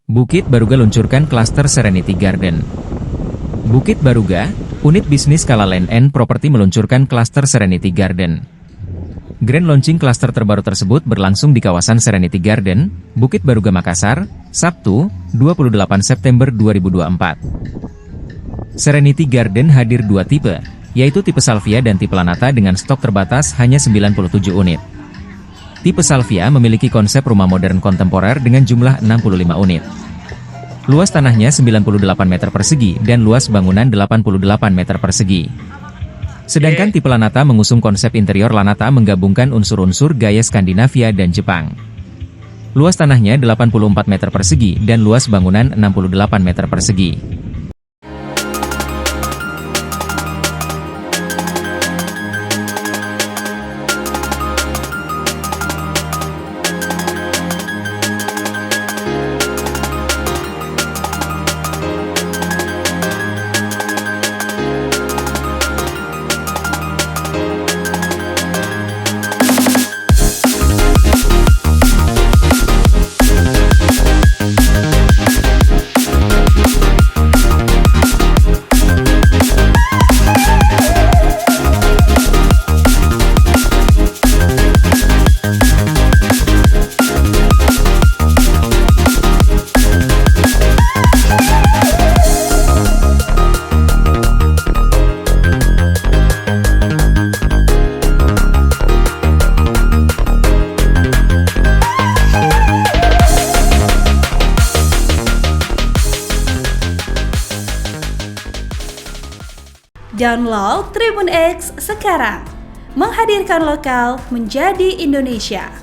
Bukit Baruga luncurkan klaster Serenity Garden. Bukit Baruga, unit bisnis Kala Land & Property meluncurkan klaster Serenity Garden. Grand launching klaster terbaru tersebut berlangsung di kawasan Serenity Garden, Bukit Baruga Makassar, Sabtu, 28 September 2024. Serenity Garden hadir dua tipe, yaitu tipe Salvia dan tipe Lanata dengan stok terbatas hanya 97 unit. Tipe Salvia memiliki konsep rumah modern kontemporer dengan jumlah 65 unit. Luas tanahnya 98 meter persegi dan luas bangunan 88 meter persegi. Sedangkan tipe Lanata mengusung konsep interior Lanata menggabungkan unsur-unsur gaya Skandinavia dan Jepang. Luas tanahnya 84 meter persegi dan luas bangunan 68 meter persegi. Download Tribun X sekarang, menghadirkan lokal menjadi Indonesia.